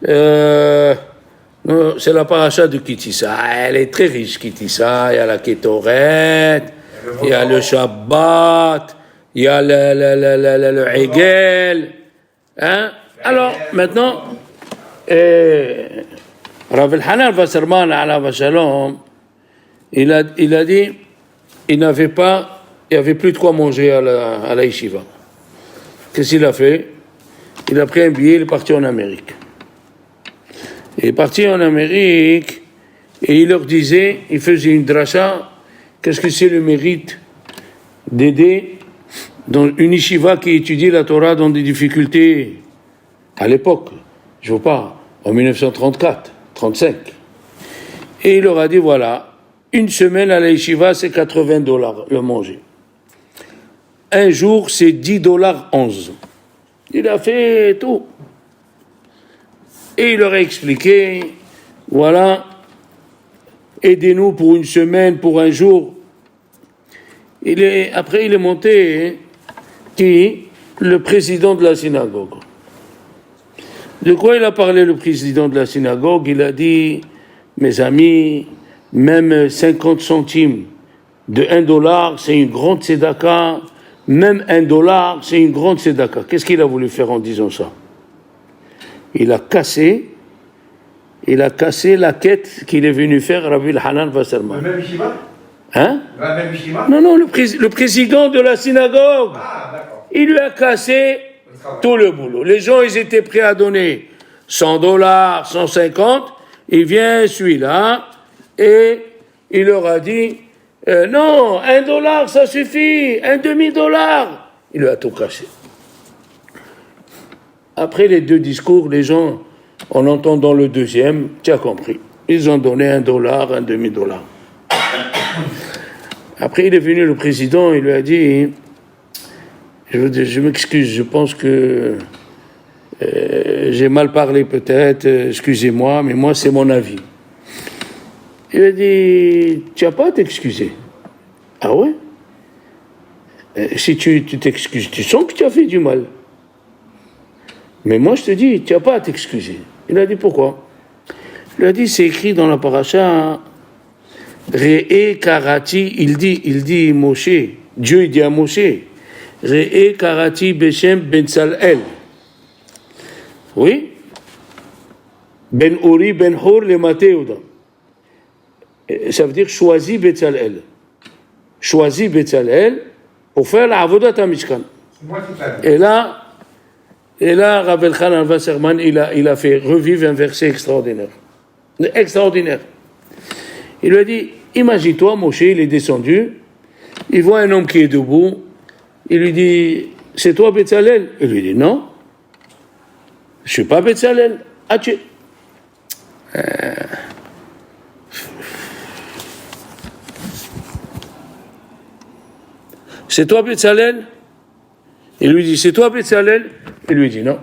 Non, c'est la paracha de Kitissa. Elle est très riche, Kitissa. Il y a la Kétoret, il y a le Shabbat, il y a le Hegel. Hein? Alors, maintenant, Rav Elchanan Wasserman, alav shalom, il a dit, il n'y avait plus de quoi manger à la yeshiva. Qu'est-ce qu'il a fait? Il a pris un billet, il est parti en Amérique. Il est parti en Amérique et il leur disait, il faisait une dracha, qu'est-ce que c'est le mérite d'aider dans une yeshiva qui étudie la Torah dans des difficultés à l'époque, je ne veux pas, en 1934, 35. Et il leur a dit, voilà, une semaine à la yeshiva, c'est $80 le manger. Un jour, c'est $10.11. Il a fait tout. Et il leur a expliqué, voilà, aidez-nous pour une semaine, pour un jour. Après, il est monté, le président de la synagogue. De quoi il a parlé, le président de la synagogue? Il a dit, mes amis, même 50 centimes de $1, c'est une grande tzedaka. Même $1, c'est une grande tzedaka. Qu'est-ce qu'il a voulu faire en disant ça? Il a cassé la quête qu'il est venu faire Rabbi Elchanan Wasserman. Le même yeshiva? Hein? Le même yeshiva? Non, le président de la synagogue. Ah, d'accord. Il lui a cassé tout le boulot. Les gens, ils étaient prêts à donner $100, 150. Il vient celui-là et il leur a dit, non, $1, ça suffit, un demi-dollar. Il lui a tout cassé. Après les deux discours, les gens, en entendant le deuxième, tu as compris, ils ont donné $1, un demi-dollar. Après, il est venu le président, il lui a dit, je m'excuse, je pense que j'ai mal parlé peut-être, excusez-moi, mais moi c'est mon avis. Il a dit, tu n'as pas à t'excuser. Ah ouais? Si tu t'excuses, tu sens que tu as fait du mal. Mais moi, je te dis, tu n'as pas à t'excuser. Il a dit, pourquoi? Il a dit, c'est écrit dans la paracha, Re'e karati, il dit Moshe, Dieu il dit à Moshe, Re'e karati beshem ben Salel. Oui? Ben Uri, ben Hor, le Matéouda. Ça veut dire, choisis Betzalel. Choisis Betzalel pour faire la avodat HaMishkan. Et là, Rav Elchanan Wasserman, il a fait revivre un verset extraordinaire. Extraordinaire. Il lui a dit, imagine-toi, Moshe, il est descendu, il voit un homme qui est debout, il lui dit, c'est toi Betzalel? Il lui dit, non, je ne suis pas Betzalel. Ah, tu... C'est toi Betzalel? Il lui dit, c'est toi Betzalel? Il lui dit, non,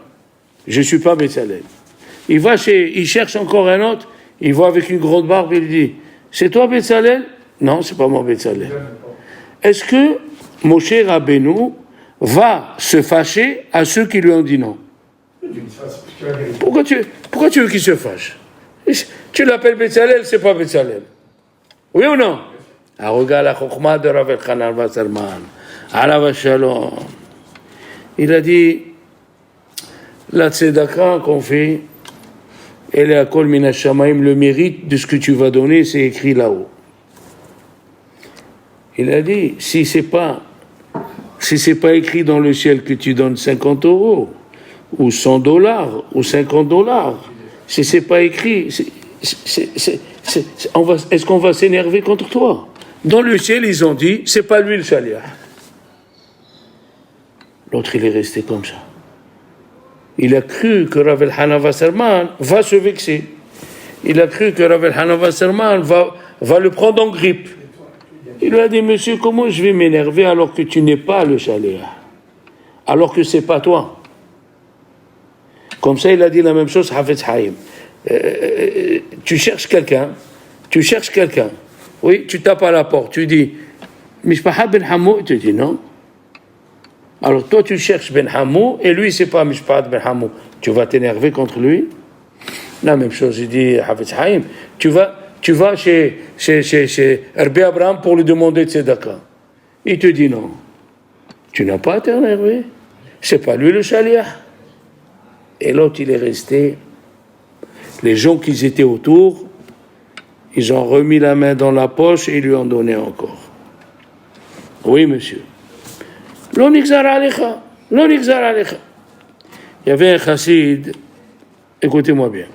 je ne suis pas Betzalel. Il cherche encore un autre, il voit avec une grande barbe, il lui dit, c'est toi Betzalel? Non, c'est pas moi Betzalel. Est-ce que Moshe Rabbeinu va se fâcher à ceux qui lui ont dit non? Pourquoi tu veux qu'il se fâche? Tu l'appelles Betzalel, c'est pas Betzalel. Oui ou non? Ah, regarde la chokhmah de Rav Elchanan Wasserman. Alav shalom. Il a dit, la tzedaka qu'on fait, elle est à kol min hashamayim, le mérite de ce que tu vas donner, c'est écrit là-haut. Il a dit, si c'est pas écrit dans le ciel que tu donnes €50, ou $100, ou $50, si c'est pas écrit, est-ce qu'on va s'énerver contre toi? Dans le ciel, ils ont dit, c'est pas lui le shaliach. L'autre, il est resté comme ça. Il a cru que Rav Elchanan Wasserman va se vexer. Il a cru que Rav Elchanan Wasserman va le prendre en grippe. Il lui a dit, monsieur, comment je vais m'énerver alors que tu n'es pas le shaliach? Alors que c'est pas toi. Comme ça, il a dit la même chose, Hafetz Haïm. Tu cherches quelqu'un. Oui, tu tapes à la porte, tu dis, Mishpaha ben Hamou, tu dis non. Alors toi, tu cherches Ben Hamou, et lui, c'est pas Mishpaha ben Hamou. Tu vas t'énerver contre lui? La même chose, il dit, Hafez Haïm, tu vas chez Hervé Abraham pour lui demander de tzedaka. Il te dit non. Tu n'as pas à t'énerver. C'est pas lui le shaliach. Et l'autre, il est resté. Les gens qui étaient autour, ils ont remis la main dans la poche et ils lui ont donné encore. Oui, monsieur. Lo nigzar alecha. Lo nigzar alecha. Il y avait un chassid, écoutez-moi bien.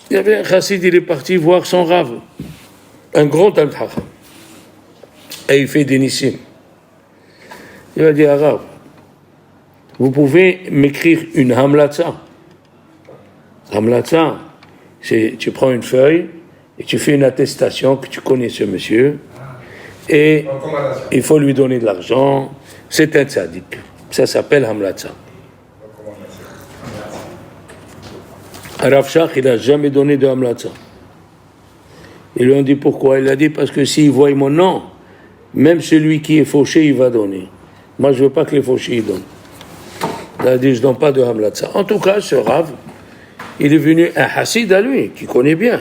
Il y avait un chassid, il est parti voir son rav, un grand Talmid Chacham. Et il fait des nissim. Il a dit à Rav, vous pouvez m'écrire une hamlatza. Hamlatza, c'est tu prends une feuille et tu fais une attestation que tu connais ce monsieur et il faut lui donner de l'argent. C'est un tzaddik. Ça s'appelle hamlatza. Rav Shach, il n'a jamais donné de hamlatza. Ils lui ont dit pourquoi. Il a dit parce que s'il voit mon nom, même celui qui est fauché, il va donner. Moi, je ne veux pas que les fauchés donnent. Il a dit, je ne donne pas de hamlatza. En tout cas, ce Rav, il est venu un hassid à lui, qui connaît bien.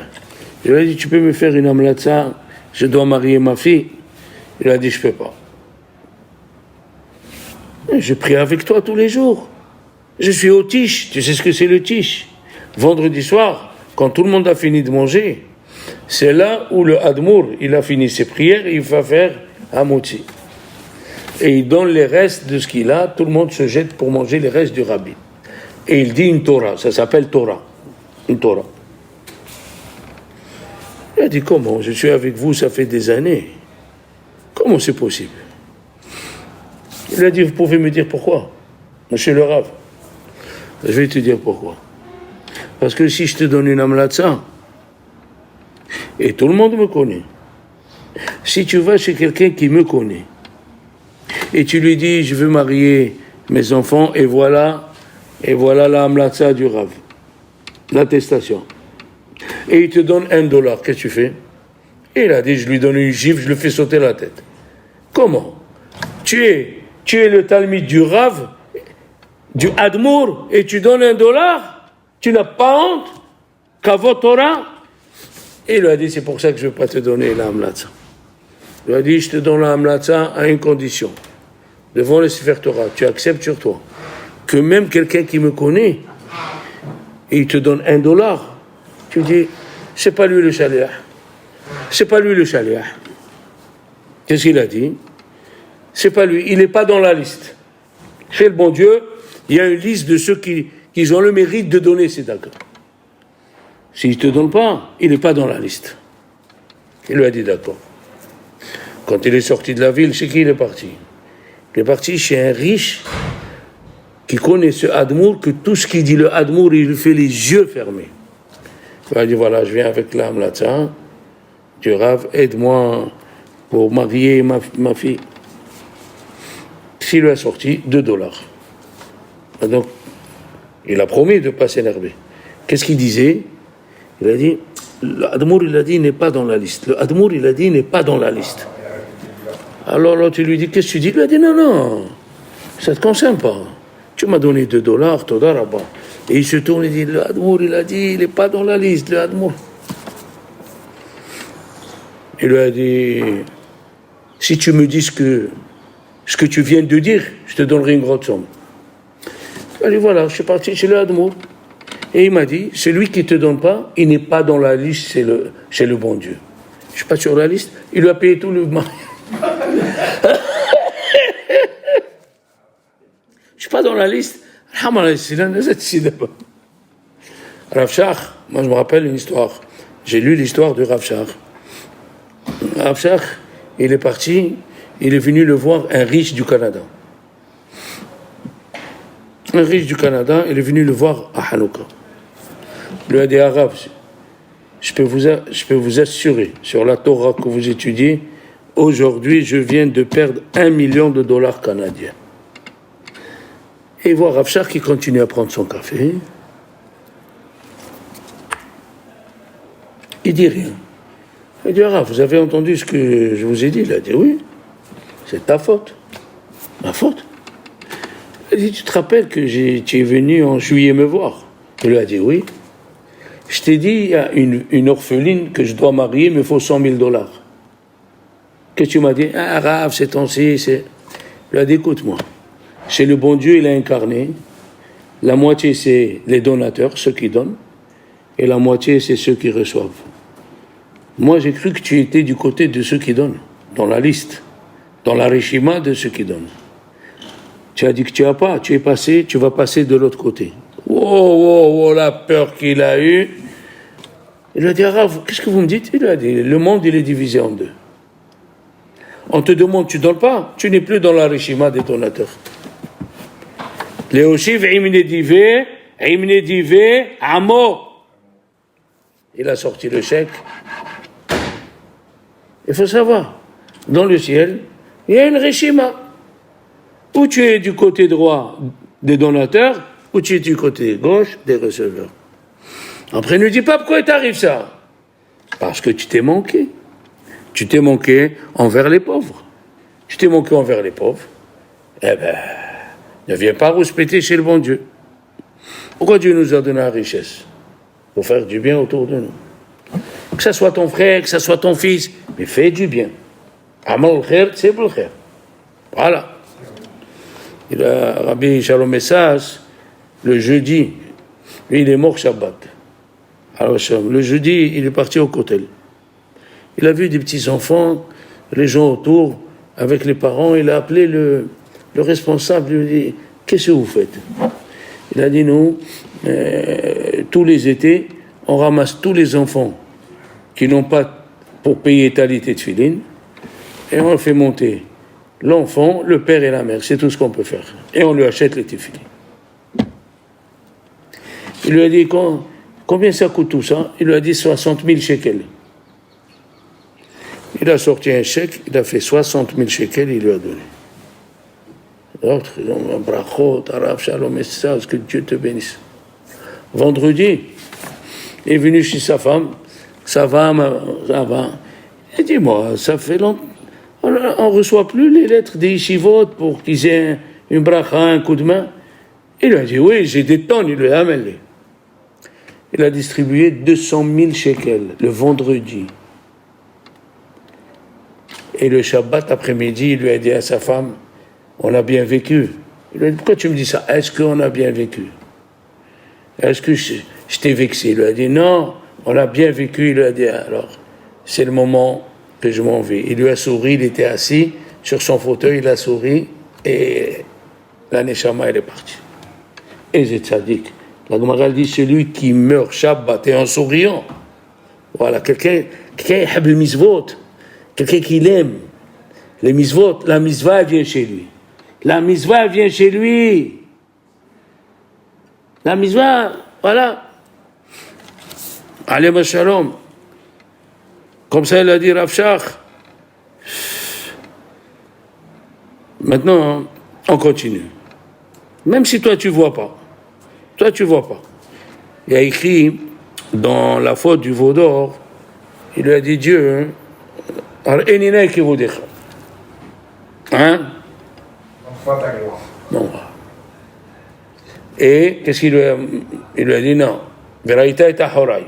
Il lui a dit, tu peux me faire une hamlatza, je dois marier ma fille. Il a dit, je ne peux pas. Je prie avec toi tous les jours. Je suis au tiche. Tu sais ce que c'est le tiche? Vendredi soir, quand tout le monde a fini de manger, c'est là où le Admour, il a fini ses prières et il va faire Hamotzi. Et il donne les restes de ce qu'il a, tout le monde se jette pour manger les restes du rabbi. Et il dit une Torah, ça s'appelle Torah. Une Torah. Il a dit, comment? Je suis avec vous, ça fait des années. Comment c'est possible? Il a dit, vous pouvez me dire pourquoi? Monsieur le Rav, je vais te dire pourquoi. Parce que si je te donne une hamlatza, et tout le monde me connaît, si tu vas chez quelqu'un qui me connaît, et tu lui dis, je veux marier mes enfants, et voilà la hamlatza du Rav, l'attestation. Et il te donne $1, qu'est-ce que tu fais? Et il a dit, je lui donne une gifle, je lui fais sauter la tête. Comment? Tu es le Talmid du Rav, du Admour, et tu donnes $? Tu n'as pas honte? Kavod Torah? Et il lui a dit, c'est pour ça que je ne veux pas te donner la hamlatza. Il lui a dit, je te donne la hamlatza à une condition. Devant le Sefer Torah, tu acceptes sur toi que même quelqu'un qui me connaît, et il te donne $1, tu dis, c'est pas lui le shaliach. C'est pas lui le shaliach. Qu'est-ce qu'il a dit? C'est pas lui, il n'est pas dans la liste. Chez le bon Dieu, il y a une liste de ceux qui ont le mérite de donner ces d'accord. S'il ne te donne pas, il n'est pas dans la liste. Il lui a dit d'accord. Quand il est sorti de la ville, chez qui il est parti? Il est parti chez un riche qui connaît ce Admour, que tout ce qu'il dit le Admour, il lui fait les yeux fermés. Il a dit, voilà, je viens avec la hamlatza du Rav, aide-moi pour marier ma fille. S'il lui a sorti $2. Donc, il a promis de ne pas s'énerver. Qu'est-ce qu'il disait? Il a dit, le Admour, il a dit, il n'est pas dans la liste. Le Admour, il a dit, il n'est pas dans la liste. Alors l'autre, il lui dit, qu'est-ce que tu dis? Il a dit, non, ça ne te concerne pas. Tu m'as donné $2, Toda Rabba. Et il se tourne et dit, le Admour, il a dit, il n'est pas dans la liste, le Admour. Il lui a dit, si tu me dis ce que tu viens de dire, je te donnerai une grosse somme. Il a dit, voilà, je suis parti chez le Admour. Et il m'a dit, celui qui ne te donne pas, il n'est pas dans la liste chez le bon Dieu. Je ne suis pas sur la liste. Il lui a payé tout le mariage. Je ne suis pas dans la liste. Rav Shach, moi je me rappelle une histoire. J'ai lu l'histoire de Rav Shach. Rav Shach, il est parti, il est venu le voir, un riche du Canada. Un riche du Canada, il est venu le voir à Hanouka. Il lui a dit, Rav, je peux vous assurer, sur la Torah que vous étudiez, aujourd'hui, je viens de perdre $1 million canadiens. Et il voit Rav Shach qui continue à prendre son café. Il dit rien. Il dit, Rav, vous avez entendu ce que je vous ai dit? Il a dit, oui, c'est ta faute. Ma faute? Il dit, tu te rappelles que tu es venu en juillet me voir? Il lui a dit, oui. Je t'ai dit, il y a une orpheline que je dois marier, mais il faut $100,000. Qu'est-ce que tu m'as dit? Ah, Rav, c'est ton si, c'est... Je lui ai dit, écoute-moi, chez le bon Dieu, il a incarné, la moitié c'est les donateurs, ceux qui donnent, et la moitié c'est ceux qui reçoivent. Moi, j'ai cru que tu étais du côté de ceux qui donnent, dans la liste, dans la rishima de ceux qui donnent. Tu as dit que tu n'as pas, tu vas passer de l'autre côté. Oh, la peur qu'il a eue. Il lui a dit, Rav, qu'est-ce que vous me dites? Il lui a dit, le monde, il est divisé en deux. On te demande, tu ne donnes pas, tu n'es plus dans la rishima des donateurs. Léoshiv, imnedivé, amo. Il a sorti le chèque. Il faut savoir, dans le ciel, il y a une rishima. Ou tu es du côté droit des donateurs, ou tu es du côté gauche des receveurs. Après, ne dis pas pourquoi il t'arrive ça. Parce que tu t'es manqué. Tu t'es manqué envers les pauvres. Tu t'es manqué envers les pauvres. Eh ben, ne viens pas rouspéter chez le bon Dieu. Pourquoi Dieu nous a donné la richesse? Pour faire du bien autour de nous. Que ça soit ton frère, que ça soit ton fils, mais fais du bien. Amal khair, c'est le khair. Voilà. Il a Rabbi Shalom Messas, le jeudi, lui il est mort Shabbat. Alors le jeudi, il est parti au Kotel. Il a vu des petits-enfants, les gens autour, avec les parents, il a appelé le responsable, il lui a dit, qu'est-ce que vous faites? Il a dit, nous, tous les étés, on ramasse tous les enfants qui n'ont pas pour payer talit et tefilin, et on fait monter l'enfant, le père et la mère, c'est tout ce qu'on peut faire. Et on lui achète les tefilin. Il lui a dit, combien ça coûte tout ça? Il lui a dit 60 000 shekels. Il a sorti un chèque, il a fait 60 000 shekels, il lui a donné. L'autre, ils ont un brachot, Arav, Shalom, Messas, que Dieu te bénisse. Vendredi, il est venu chez sa femme, ça va. Il dit, moi, ça fait longtemps. On ne reçoit plus les lettres des yeshivot pour qu'ils aient une bracha, un coup de main. Il lui a dit, oui, j'ai des tonnes, il lui a amené. Il a distribué 200 000 shekels le vendredi. Et le Shabbat après-midi, il lui a dit à sa femme, on a bien vécu. Il lui a dit, pourquoi tu me dis ça? Est-ce qu'on a bien vécu? Est-ce que je t'ai vexé? Il lui a dit, non, on a bien vécu. Il lui a dit, alors, c'est le moment que je m'en vais. Il lui a souri, il était assis sur son fauteuil, il a souri, et la Neshama, elle est partie. Et c'est tzaddik. La Gemara dit, celui qui meurt Shabbat et en souriant, voilà, quelqu'un qui aime le misvot, quelqu'un qui l'aime, les misvot, la misva vient chez lui. La misva vient chez lui. La misva, voilà. Alayhi shalom. Comme ça, il a dit Rav Shach. Maintenant, on continue. Même si toi, tu ne vois pas. Toi, tu ne vois pas. Il y a écrit dans la faute du veau d'or, il lui a dit Dieu, hein? Non. Et qu'est-ce qu'il lui a dit? Non. Veraïta et tahorai.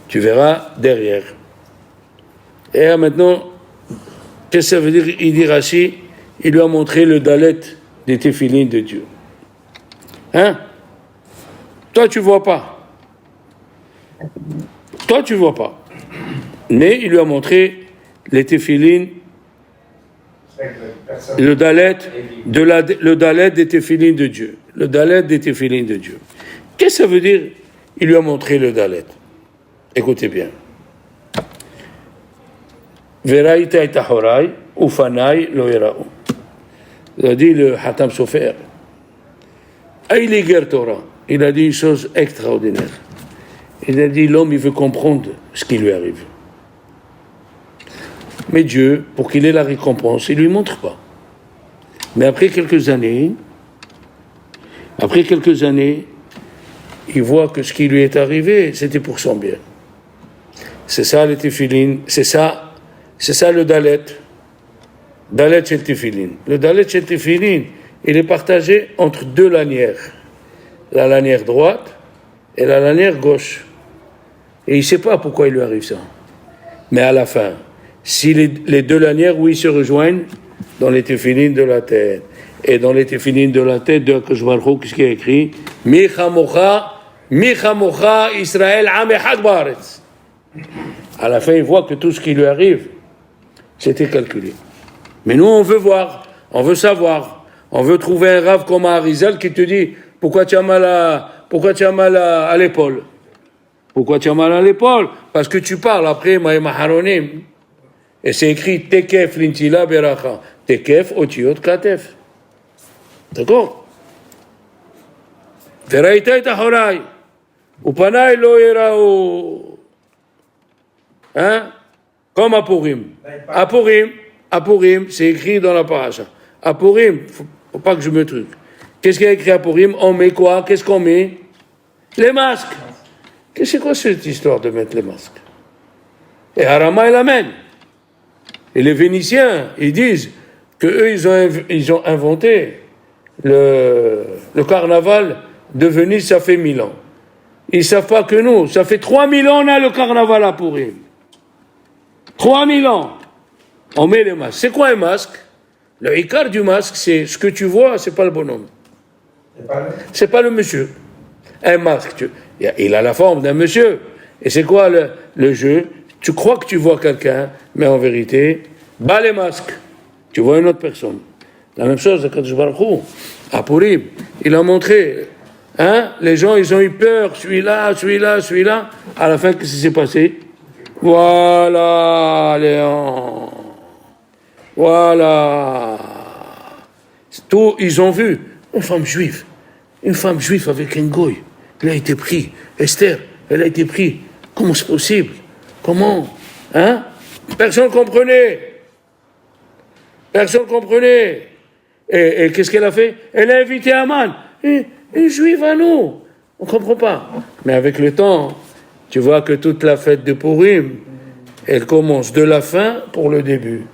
Tu verras derrière. Et maintenant, qu'est-ce que ça veut dire? Il dit Rashi, il lui a montré le dalet des téphilines de Dieu. Hein? Toi, tu vois pas. Toi, tu vois pas. Mais il lui a montré les téphilines, le dalet des téphilines de Dieu. Le dalet des téphilines de Dieu. Qu'est-ce que ça veut dire? Il lui a montré le dalet. Écoutez bien. Veraïta et tahorai, ufanai lo yera'u. Il a dit le Hatam Sofer. Aïliger Torah. Il a dit une chose extraordinaire. Il a dit l'homme, il veut comprendre ce qui lui arrive. Mais Dieu, pour qu'il ait la récompense, il ne lui montre pas. Mais après quelques années, il voit que ce qui lui est arrivé, c'était pour son bien. C'est ça les téphilines, c'est ça le dalet. Dalet chez le téphilin. Le dalet chez le téphilin, il est partagé entre deux lanières. La lanière droite et la lanière gauche. Et il ne sait pas pourquoi il lui arrive ça. Mais à la fin, si les deux lanières, oui, se rejoignent dans les téphilines de la tête. Et dans les téphilines de la tête de Akadosh Baruch Hu, qu'est-ce qui est écrit? Micha mocha Israël am echad baaretz. À la fin, il voit que tout ce qui lui arrive, c'était calculé. Mais nous, on veut voir, on veut savoir, on veut trouver un rave comme Arizal qui te dit pourquoi tu as mal à l'épaule. Pourquoi tu as mal à l'épaule? Parce que tu parles après Maïm Haronim. Et c'est écrit Tekef lintila beracha. Tekef otiot katef. D'accord? Veraita et ahorai. Upanai lo yerao. Hein? Comme à Purim. À Purim, c'est écrit dans la paracha. À Purim, faut pas que je me truque. Qu'est-ce qu'il y a écrit à Purim? On met quoi? Qu'est-ce qu'on met? Les masques. C'est quoi cette histoire de mettre les masques? Et Harama, il amène. Et les Vénitiens, ils disent qu'eux, ils ont inventé le carnaval de Venise, ça fait 1000 ans. Ils ne savent pas que nous, ça fait 3000 ans on a le carnaval à Purim. 3000 ans. On met les masques. C'est quoi un masque? Le icard du masque, c'est ce que tu vois, c'est pas le bonhomme. C'est pas le monsieur. Un masque, il a la forme d'un monsieur. Et c'est quoi le jeu? Tu crois que tu vois quelqu'un, mais en vérité, bas les masques. Tu vois une autre personne. La même chose, Akadosh Baruch Hu, à Purim, il a montré. Hein? Les gens, ils ont eu peur, celui-là. À la fin, qu'est-ce qui s'est passé? Voilà, Léon. Voilà. Tout, ils ont vu une femme juive avec un goy. Elle a été prise. Esther, elle a été prise. Comment c'est possible? Comment? Hein? Personne ne comprenait. Et qu'est-ce qu'elle a fait? Elle a invité Aman. Une juive à nous. On ne comprend pas. Mais avec le temps, tu vois que toute la fête de Purim, elle commence de la fin pour le début.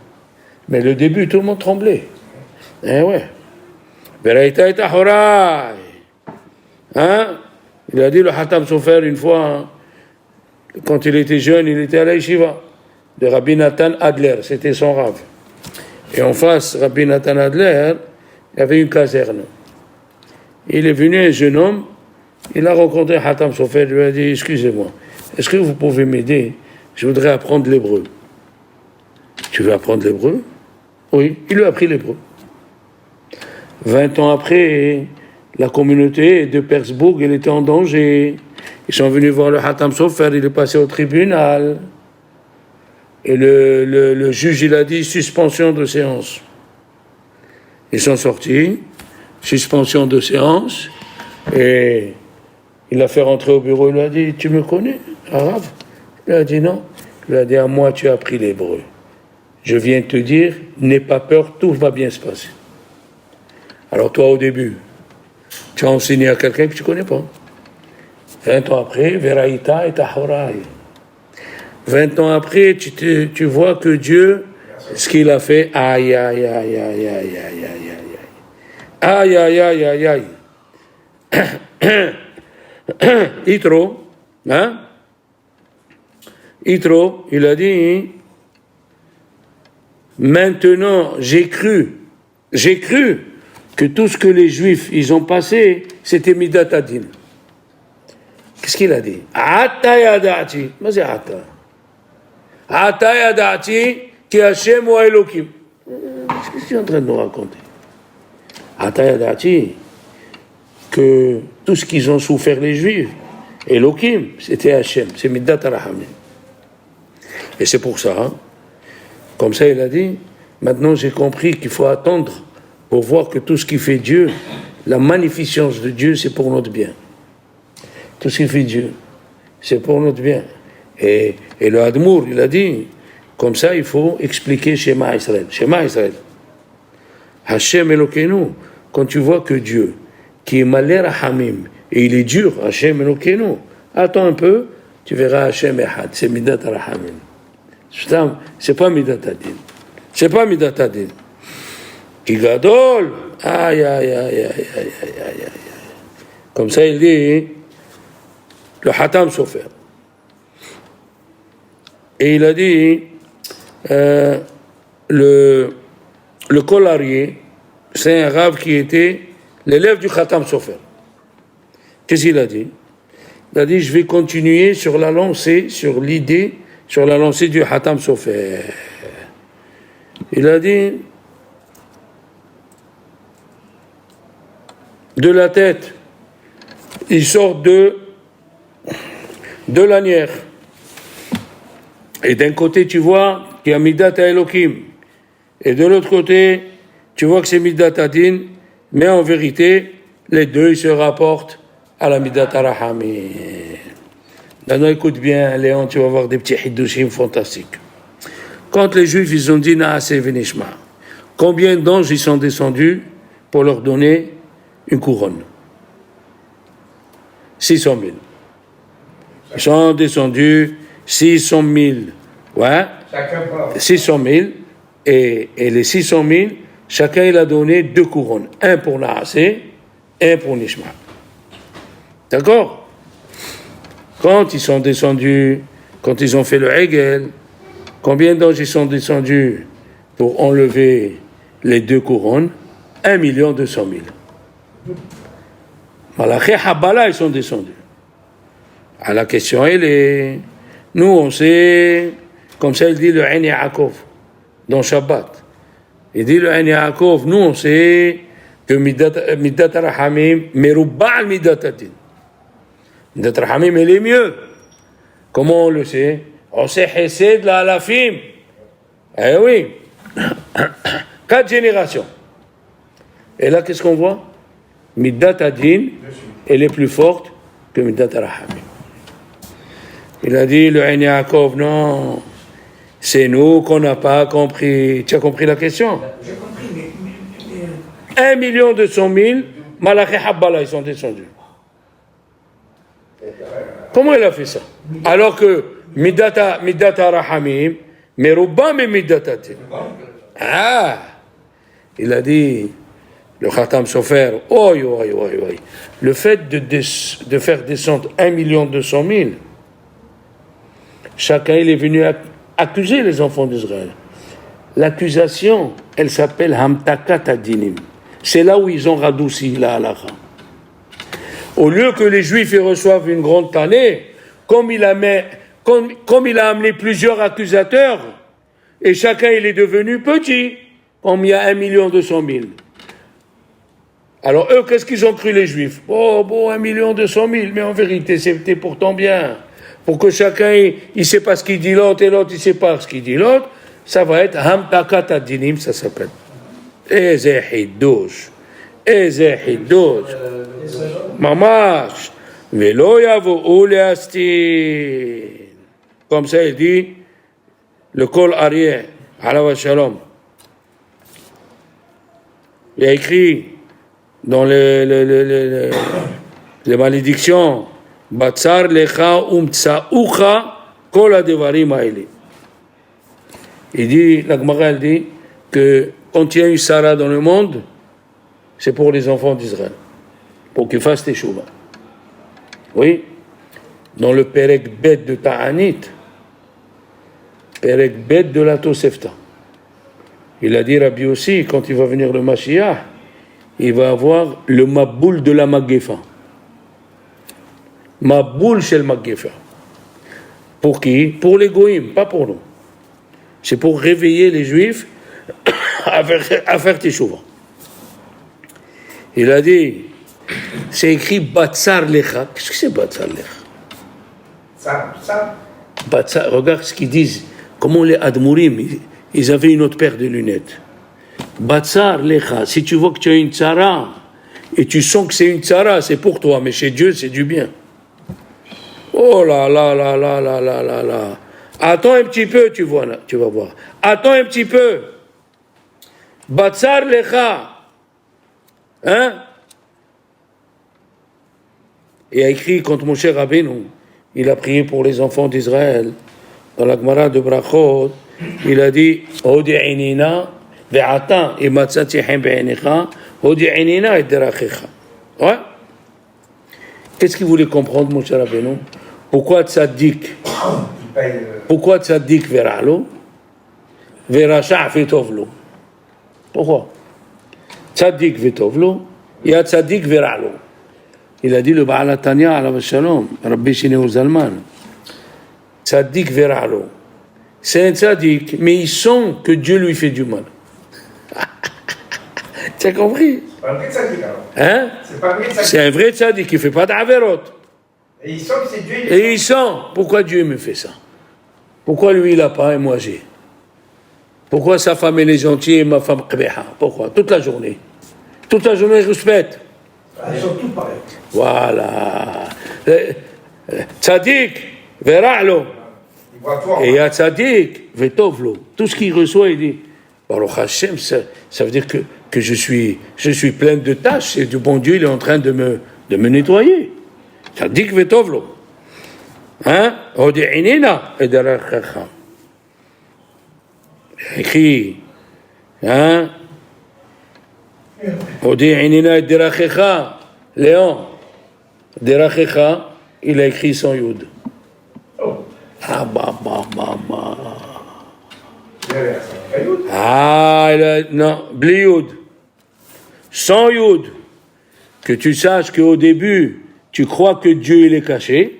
Mais le début, tout le monde tremblait. Eh ouais. Veraita et ahorai. Hein? Il a dit le Hatam Sofer une fois, hein, quand il était jeune, il était à la yeshiva de Rabbi Nathan Adler, c'était son rave. Et en face, Rabbi Nathan Adler, il y avait une caserne. Il est venu, un jeune homme, il a rencontré Hatam Sofer, il lui a dit, excusez-moi, est-ce que vous pouvez m'aider? Je voudrais apprendre l'hébreu. Tu veux apprendre l'hébreu? Oui, il lui a appris l'hébreu. 20 ans après, la communauté de Persbourg, elle était en danger. Ils sont venus voir le Hatam Sofer, il est passé au tribunal. Et le juge, il a dit suspension de séance. Ils sont sortis, suspension de séance, et il l'a fait rentrer au bureau, il lui a dit, tu me connais, arabe? Il a dit non. Il a dit, à moi tu as appris l'hébreu. Je viens te dire, n'aie pas peur, tout va bien se passer. Alors toi, au début, tu as enseigné à quelqu'un que tu ne connais pas. 20 ans après, Veraïta et Tahorai. 20 ans après, tu vois que Dieu, ce qu'il a fait, aïe, aïe, aïe, aïe, aïe, aïe, aïe, aïe, aïe, aïe, aïe, aïe. Itro, hein? Itro, il a dit, maintenant, j'ai cru que tout ce que les Juifs, ils ont passé, c'était Midat Adin. Qu'est-ce qu'il a dit? Ata yadati. Mais c'est Ata. Ata yadati ki Hashem wa Elokim. Qu'est-ce que tu es en train de nous raconter? Ata yadati, que tout ce qu'ils ont souffert les Juifs, Elokim, c'était Hashem, c'est Midat Arahamim. Et c'est pour ça, hein, comme ça il a dit, maintenant j'ai compris qu'il faut attendre pour voir que tout ce qui fait Dieu, la magnificence de Dieu, c'est pour notre bien. Tout ce qui fait Dieu, c'est pour notre bien. Et le Admour, il a dit, comme ça, il faut expliquer Shema Israël. Shema Israël. Hashem Elokeinu, quand tu vois que Dieu, qui est malé Rahamim, et il est dur, Hashem Elokeinu, attends un peu, tu verras Hashem Ehad, c'est Midat Rahamim. C'est pas Midat Adin. C'est pas Midat Adin. Qui gadol, aïe, aïe, aïe, aïe, aïe, aïe, aïe, aïe. Comme ça, il dit, le Hatam Sofer. Et il a dit, le Kolarié, c'est un rave qui était l'élève du Hatam Sofer. Qu'est-ce qu'il a dit? Il a dit, je vais continuer sur la lancée, sur l'idée, sur la lancée du Hatam Sofer. Il a dit, de la tête, il sort de lanière. Et d'un côté, tu vois qu'il y a Midat Elohim. Et de l'autre côté, tu vois que c'est Midat Adin. Mais en vérité, les deux, ils se rapportent à la Midat Rahamim. Maintenant, écoute bien, Léon, tu vas voir des petits hidushim fantastiques. Quand les Juifs, ils ont dit Naaseh Venishma, combien d'anges ils sont descendus pour leur donner une couronne? 600 000. Ils sont descendus 600 000. Ouais. 600 000. Et les 600 000, chacun il a donné 2 couronnes. Un pour Naaseh, un pour Nishma. D'accord? Quand ils sont descendus, quand ils ont fait le Hegel, combien d'anges ils sont descendus pour enlever les 2 couronnes? 1 200 000. Malachi Habala, ils sont descendus. À la question, elle est... Nous, on sait, comme ça il dit le Ein Yaakov, dans Shabbat. Il dit le Ein Yaakov, nous, on sait que Midat Rahamim, Merubba al Midat Adin. Midat Rahamim, elle est mieux. Comment on le sait? On sait Hesed la Alafim. Eh oui. 4 générations. Et là, qu'est-ce qu'on voit? Midat Adin, elle est plus forte que Midat Rahamim. Il a dit, le Ein Yaakov, non, c'est nous qu'on n'a pas compris. Tu as compris la question? J'ai compris, mais... 1 200 000, Malachi Habbala, ils sont descendus. Comment il a fait ça? Alors que Midat Rahamim, mais Rubbam et Midat Adin. Ah! Il a dit, le Khatam Sofer, oi. Le fait de faire descendre 1 200 000, chacun il est venu accuser les enfants d'Israël. L'accusation, elle s'appelle Hamtakat Adinim. C'est là où ils ont radouci la halakha. Au lieu que les Juifs ils reçoivent une grande tannée, comme il a amené plusieurs accusateurs, et chacun il est devenu petit, comme il y a 1 200 000. Alors eux, qu'est-ce qu'ils ont cru les Juifs? 1 200 000, mais en vérité c'était pourtant bien. Pour que chacun, il ne sait pas ce qu'il dit l'autre, et l'autre, il ne sait pas ce qu'il dit l'autre, ça va être Hamtakat Adinim, ça s'appelle. Eze Hiddush. Mamash. Velo yavo'u le'astin. Comme ça, il dit, le Kol Arié, Alav Shalom. Il a écrit dans les malédictions, Batsar lecha umtsa'ucha kol hadevarim ha'eli. Il dit, la Gemara elle dit que quand il y a une Sarah dans le monde, c'est pour les enfants d'Israël, pour qu'ils fassent teshuva. Oui, dans le Perek Bet de Ta'anit, Perek Bet de la Tosefta, il a dit Rabbi aussi, quand il va venir le Mashiach, il va avoir le Maboul de la Magefa. Maboul chez le Magefa. Pour qui? Pour les Goïms, pas pour nous. C'est pour réveiller les Juifs à faire teshuva. Il a dit, c'est écrit Batsar Lecha. Qu'est-ce que c'est Batsar Lecha? Batsar, regarde ce qu'ils disent. Comment les Admourim, ils avaient une autre paire de lunettes. Batsar Lecha, si tu vois que tu as une tzara, et tu sens que c'est une tzara, c'est pour toi, mais chez Dieu, c'est du bien. Oh là là là là là là là là. Attends un petit peu, tu vas voir. Attends un petit peu. Batsar Lecha. Hein? Il a écrit quand Moshe Rabbeinu, il a prié pour les enfants d'Israël, dans la Gemara de Brachot, il a dit Hodi inina ve'ata imatzati hem be'enecha Hodi inina et derachecha. Ouais? Qu'est-ce qu'il voulait comprendre, mon cher Rabbeinu? Pourquoi tzaddik? Pourquoi tzaddik veralo? Veracha vetovlo? Pourquoi? Tzaddik vetovlo, il y a tzaddik veralo. Il a dit le Baal HaTanya, alav shalom, Rabbi Shineur Zalman. Tzaddik veralo. C'est un tzaddik, mais il sent que Dieu lui fait du mal. Tu as compris? C'est pas un vrai tzaddik alors. Hein? C'est pas un vrai tzaddik. C'est un vrai tzaddik qui ne fait pas d'averot. Et il sent que c'est Dieu. Et il sent, pourquoi Dieu me fait ça? Pourquoi lui il n'a pas et moi j'ai? Pourquoi sa femme elle est gentille et ma femme qbeha? Pourquoi? Toute la journée. Toute la journée, je respecte. Ils sont tous pareils. Voilà. Tzaddik, vera'lo. Il voit toi. Et il y a tzaddik, vetovlo. Tout ce qu'il reçoit, il dit, Baruch Hashem, ça veut dire que je suis plein de tâches et du bon Dieu, il est en train de me nettoyer. Tzaddik, vetovlo. Hein? Odi'inina et derachecha. Écrit, hein? Odi'inina et derachecha. Léon, derachecha, il a écrit sans yud. Ah, bah. Ah, non, bli yud. Sans yud. Que tu saches qu'au début, tu crois que Dieu, il est caché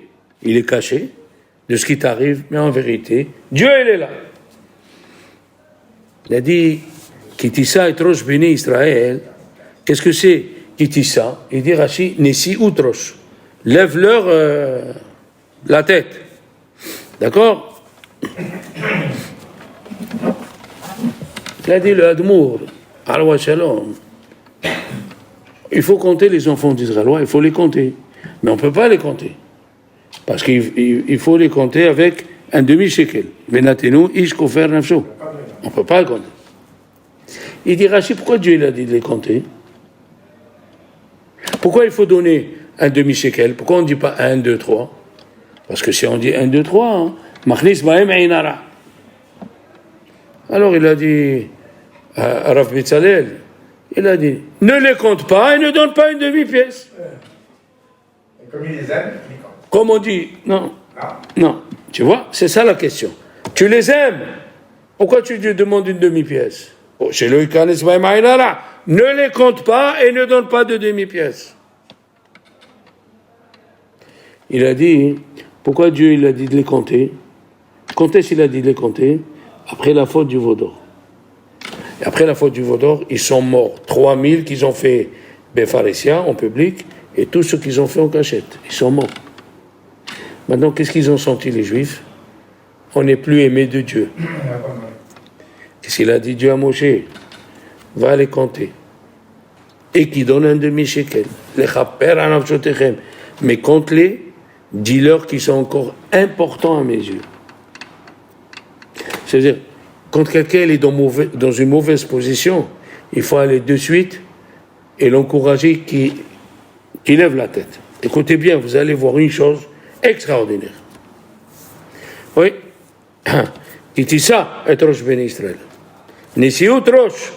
de ce qui t'arrive, mais en vérité, Dieu, il est là. Il a dit, Kitissa et Rosh Béné Israël, qu'est-ce que c'est Kitissa? Il dit, Rashi, Nessi Outrosh. Lève-leur la tête. D'accord? Il a dit le Admour, Alwa Shalom. Il faut compter les enfants d'Israël, il faut les compter. Mais on ne peut pas les compter. Parce qu'il faut les compter avec un demi-shekel. Venatenu, ish kofer nafsho. On ne peut pas les compter. Il dit, Rashi, pourquoi Dieu il a dit de les compter? Pourquoi il faut donner un demi-shekel? Pourquoi on ne dit pas 1, 2, 3? Parce que si on dit 1, 2, 3, Machnis Bahem Einara. Alors il a dit, Rav Betzalel, il a dit, ne les compte pas et ne donne pas une demi-pièce. Et comme il les aime, il les compte. Comme on dit, non. Tu vois, c'est ça la question. Tu les aimes. Pourquoi tu lui demandes une demi-pièce? Chez le Ikanes Bahem Einara, ne les compte pas et ne donne pas de demi-pièce. Il a dit, pourquoi Dieu il a dit de les compter? Quand est-ce qu'il a dit de les compter? Après la faute du veau d'or. Et après la faute du veau d'or, ils sont morts. 3000 qu'ils ont fait Befaresia en public et tous ceux qu'ils ont fait en cachette. Ils sont morts. Maintenant, qu'est-ce qu'ils ont senti les Juifs? On n'est plus aimé de Dieu. Qu'est-ce qu'il a dit Dieu à Moshe? Va les compter. Et qui donne un demi-shekel. Les chaper anavchotechem. Mais compte-les, dis-leur qu'ils sont encore importants à mes yeux. C'est-à-dire, quand quelqu'un est dans une mauvaise position, il faut aller de suite et l'encourager qu'il lève la tête. Écoutez bien, vous allez voir une chose extraordinaire. Oui. Qui dit ça, est Rosh Ben Israël. Nesiut Rosh.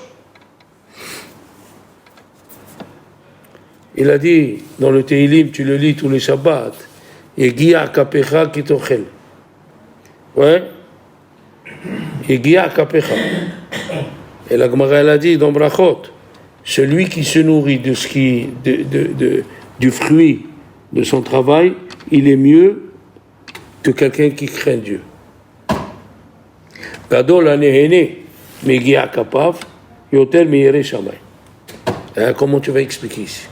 Il a dit, dans le Teilim, tu le lis tous les Shabbats, Yegia kapecha kitochel. Ouais. Yegia kapecha. Et la Gemara, elle a dit dans Brachot, celui qui se nourrit de ce qui, du fruit de son travail, il est mieux que quelqu'un qui craint Dieu. Gadol anehene, megia kapav, yotel meyere shamay. Comment tu vas expliquer ici?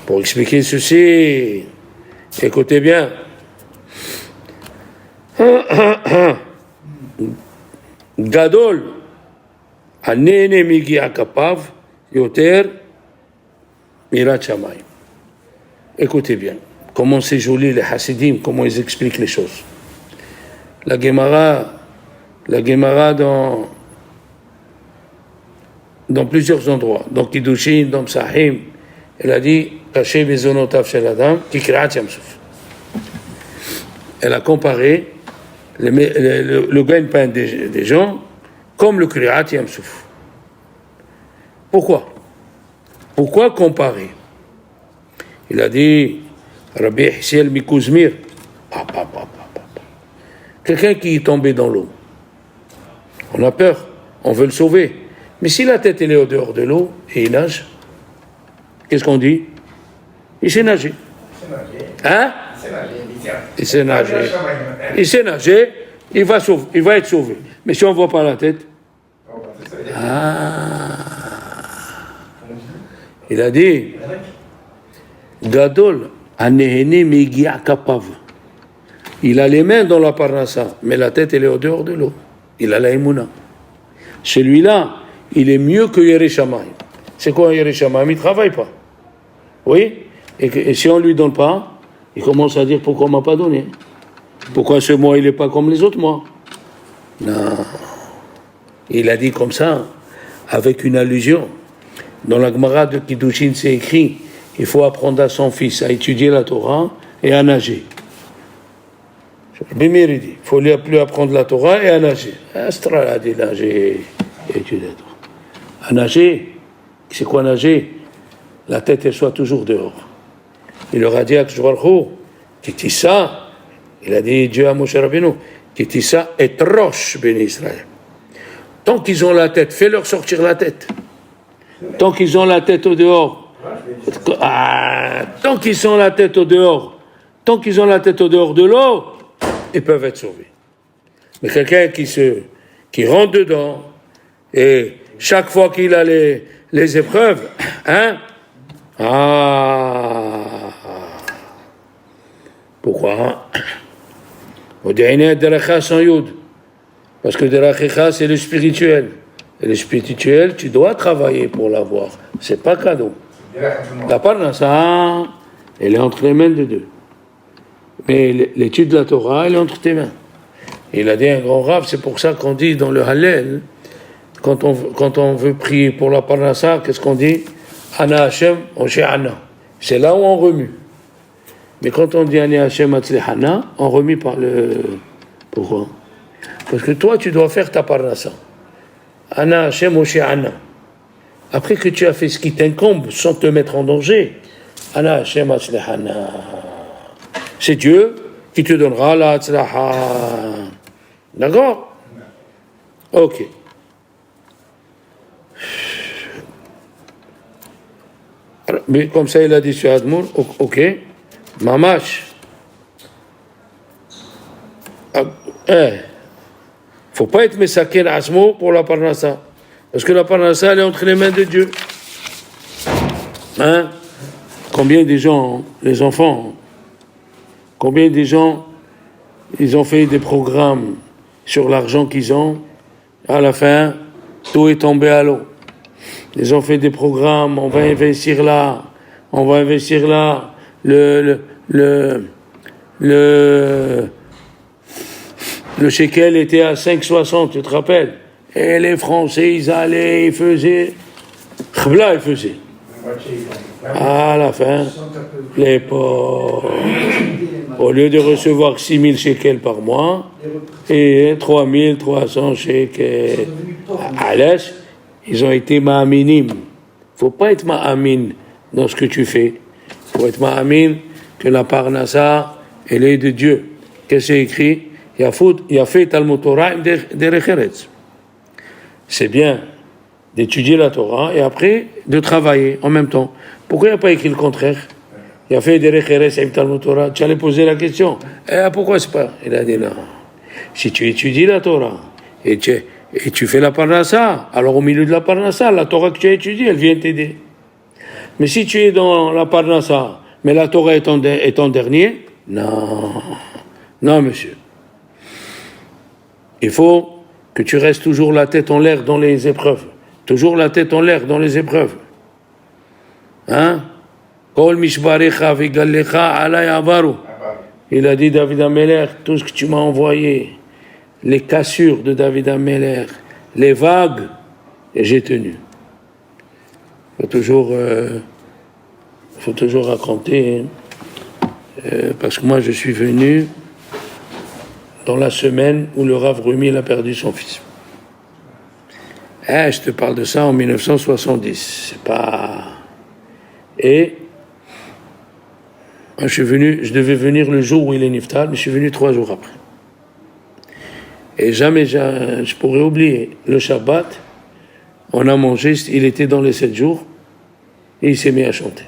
Pour expliquer ceci, écoutez bien. Gadol, anene migi akapav, yoter, mirat shamay. Écoutez bien. Comment c'est joli les Hasidim, comment ils expliquent les choses. La Gemara dans plusieurs endroits, dans Kiddushin, dans Psahim, elle a dit Caché Bezonotav Shel Adam, qui Kriat Yamsouf. Elle a comparé le gagne-pain des gens comme le Kriat Yamsouf. Pourquoi comparer? Il a dit Rabbi Hsiel Mikouzmir. Quelqu'un qui est tombé dans l'eau. On a peur, on veut le sauver. Mais si la tête elle est au dehors de l'eau et il nage, qu'est-ce qu'on dit? Il sait nager. Hein? Il sait nager. Il sait nager, il va être sauvé. Mais si on ne voit pas la tête, il a dit, Gadol, Anehene Megia Kapav. Il a les mains dans la parnassa, mais la tête elle est au dehors de l'eau. Il a la émouna. Celui-là, il est mieux que Yerei Shamayim. C'est quoi Yerei Shamayim? Il ne travaille pas. Oui? Et si on ne lui donne pas, il commence à dire pourquoi on ne m'a pas donné. Pourquoi ce mois il n'est pas comme les autres mois? Non. Il a dit comme ça, avec une allusion. Dans la Gemara de Kiddushin, c'est écrit, il faut apprendre à son fils à étudier la Torah et à nager. Bimir, il dit, il faut lui apprendre la Torah et à nager. Astra a dit nager et étudier la Torah. À nager, c'est quoi nager? La tête, elle soit toujours dehors. Il leur a dit à Kishbarchou, Kitissa, il a dit Dieu à Moshe Rabbeinu, Kitissa et Rosh ben Israël. Tant qu'ils ont la tête, fais-leur sortir la tête. Tant qu'ils ont la tête au dehors, tant qu'ils ont la tête au dehors, de l'eau, ils peuvent être sauvés. Mais quelqu'un qui rentre dedans, et chaque fois qu'il a les épreuves, hein? Pourquoi? Parce que Derachecha, c'est le spirituel. Et le spirituel, tu dois travailler pour l'avoir. C'est pas cadeau. La parnassa, elle est entre les mains de Dieu. Mais l'étude de la Torah, elle est entre tes mains. Il a dit un grand rave, c'est pour ça qu'on dit dans le Hallel, quand on veut prier pour la parnassa, qu'est-ce qu'on dit? Ana Hashem, Oshe Ana. C'est là où on remue. Mais quand on dit Ana Hashem, Atzlehana, on remue par le... Pourquoi? Parce que toi, tu dois faire ta parnassa. Ana Hashem, Oshe Ana. Après que tu as fait ce qui t'incombe sans te mettre en danger, Ana Hashem, Atzlehana. C'est Dieu qui te donnera la Atzlaha. D'accord? Ok. Mais comme ça, il a dit sur Admour, ok, Mamash. Faut pas être mesaken asmo pour la parnassa. Parce que la parnassa, elle est entre les mains de Dieu. Hein? Combien des gens, les enfants, combien des gens, ils ont fait des programmes sur l'argent qu'ils ont, à la fin, tout est tombé à l'eau. Ils ont fait des programmes, on va investir là, le shekel était à 5,60, tu te rappelles? Et les Français, ils allaient, ils faisaient, Khbla, ils faisaient. À la fin, les pauvres, au lieu de recevoir 6 000 shekels par mois, et 3 300 shekels à l'Est, ils ont été ma'aminim. Il ne faut pas être ma'amin dans ce que tu fais. Il faut être ma'amin que la parnassa, elle est de Dieu. Qu'est-ce que c'est écrit? Il a fait Talmud Torah derech eretz. C'est bien d'étudier la Torah et après de travailler en même temps. Pourquoi il n'a pas écrit le contraire? Il a fait derech eretz et Talmud Torah. Tu allais poser la question. Pourquoi c'est pas? Il a dit non. Si tu étudies la Torah et tu fais la parnassa, alors au milieu de la parnassa, la Torah que tu as étudiée, elle vient t'aider. Mais si tu es dans la parnassa, mais la Torah est en dernier, non, monsieur. Il faut que tu restes toujours la tête en l'air dans les épreuves. Toujours la tête en l'air dans les épreuves. Hein? Kol mishbarecha v'gallecha alay avaru. Il a dit David Ameler, tout ce que tu m'as envoyé, les cassures de David Ameler, les vagues, et j'ai tenu. Il faut toujours raconter, parce que moi je suis venu dans la semaine où le Rav Rumi a perdu son fils. Je te parle de ça en 1970. C'est pas... Et Je devais venir le jour où il est niftar, mais je suis venu 3 jours après. Et jamais je pourrais oublier le Shabbat. On a mangé, il était dans les 7 jours, et il s'est mis à chanter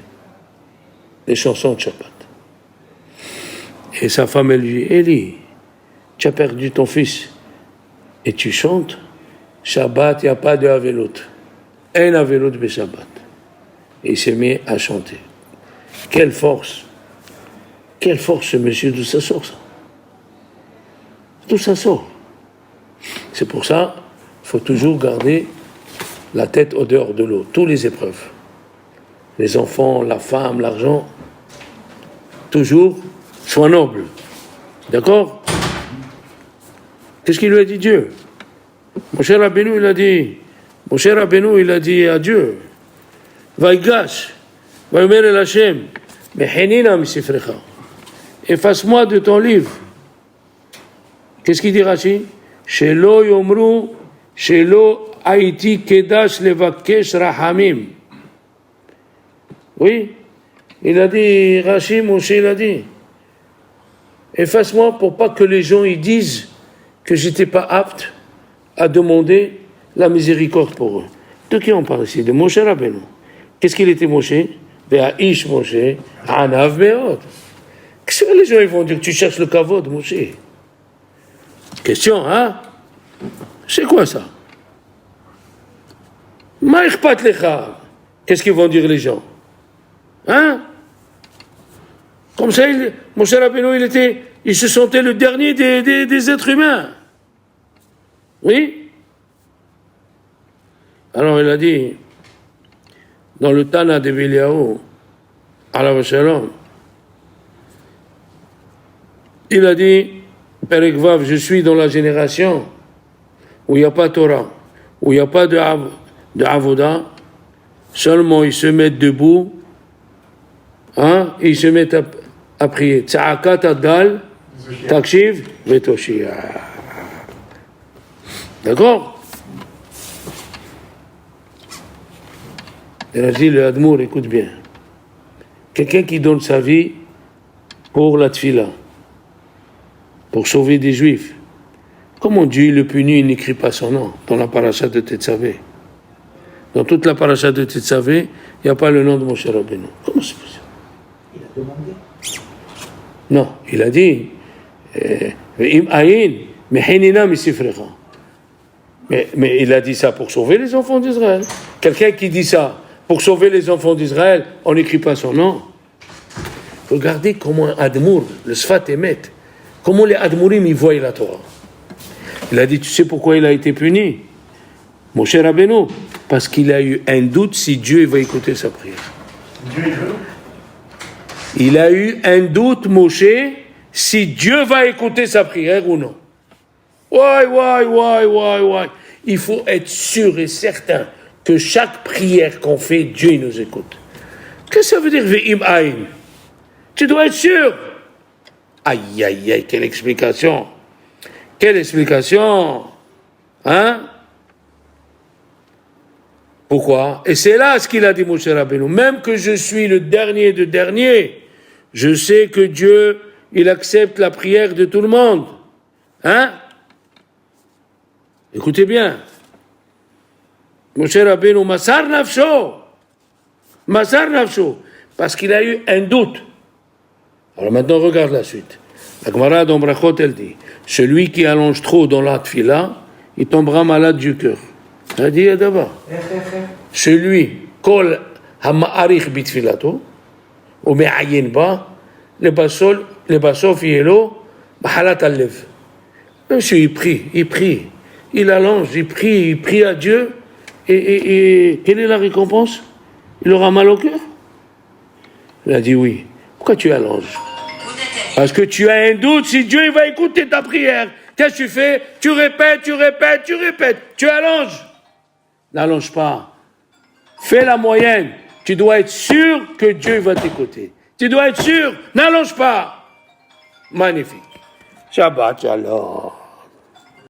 les chansons de Shabbat. Et sa femme, elle lui dit, Eli, tu as perdu ton fils, et tu chantes. Shabbat, il n'y a pas de Avelot. Un Avelot be Shabbat. Et il s'est mis à chanter. Quelle force! Quelle force, ce monsieur, d'où ça sort, ça? D'où ça sort? C'est pour ça qu'il faut toujours garder la tête au dehors de l'eau, toutes les épreuves. Les enfants, la femme, l'argent, toujours, sois noble. D'accord? Qu'est-ce qu'il lui a dit Dieu? Moshe Rabbeinu, il a dit à Dieu, Vaïgash, Vaïmer el Hashem, Mehenina misifrecha, efface-moi de ton livre. Qu'est-ce qu'il dit Rashi? Shelo yomru, shelo haïti kedash levakesh rahamim. Oui, il a dit, Rashi, Moshe, il a dit, efface-moi pour pas que les gens ils disent que j'étais pas apte à demander la miséricorde pour eux. De qui on parle ici? De Moshe Rabbeinu. Qu'est-ce qu'il était Moshe? Ve'aish Moshe, anav me'od. Qu'est-ce que les gens ils vont dire? Tu cherches le kavod, Moshe. Question, hein? C'est quoi ça? Ma ikhpat lecha. Qu'est-ce qu'ils vont dire les gens? Hein? Comme ça, Moshe Rabbeinu, il se sentait le dernier des êtres humains. Oui? Alors il a dit, dans le Tana de Biliaou, Alav Shalom, il a dit, Perek Vav, je suis dans la génération où il n'y a pas Torah, où il n'y a pas de Avoda, seulement ils se mettent debout, hein, et ils se mettent à prier. Tza'akat Adal, Takshiv, Vetoshia. D'accord? Il a dit, le Admour, écoute bien. Quelqu'un qui donne sa vie pour la tfila, pour sauver des juifs. Comment Dieu le punit, il n'écrit pas son nom dans la paracha de Tetzavé? Dans toute la paracha de Tetzavé, il n'y a pas le nom de Moshe Rabbeinu. Comment c'est possible? Il a demandé. Non, il a dit, Ve'im ayin, mehenina misifrecha. Mais il a dit ça pour sauver les enfants d'Israël. Quelqu'un qui dit ça pour sauver les enfants d'Israël, on n'écrit pas son nom. Regardez comment un Admour, le Sfat Emet, comment les Admourim, ils voient la Torah. Il a dit, tu sais pourquoi il a été puni? Moshe Rabbeinu, parce qu'il a eu un doute si Dieu va écouter sa prière. Il a eu un doute, Moshe, si Dieu va écouter sa prière ou non. Ouais. Il faut être sûr et certain que chaque prière qu'on fait, Dieu il nous écoute. Qu'est-ce que ça veut dire, Ve'im aïn? Tu dois être sûr. Aïe, quelle explication. Quelle explication. Hein? Pourquoi? Et c'est là ce qu'il a dit, Moshe Rabbeinu. Même que je suis le dernier de dernier, je sais que Dieu, il accepte la prière de tout le monde. Hein? Écoutez bien. Moshe Rabbeinu, Masar Nafsho, parce qu'il a eu un doute. Alors maintenant, regarde la suite. La Gemara d'Ombrachot, elle dit, celui qui allonge trop dans la tfila, il tombera malade du cœur. Elle dit d'abord. Celui, kol hama'arich bitfilato, ou me'ayin ba, le basof yelo, mahalat al-lev. Monsieur, il prie, il allonge, il prie à Dieu, et quelle est la récompense? Il aura mal au cœur? Il a dit oui. Pourquoi tu allonges? Parce que tu as un doute si Dieu va écouter ta prière. Qu'est-ce que tu fais? Tu répètes. Tu allonges. N'allonge pas. Fais la moyenne. Tu dois être sûr que Dieu va t'écouter. Tu dois être sûr. N'allonge pas. Magnifique. Shabbat shalom.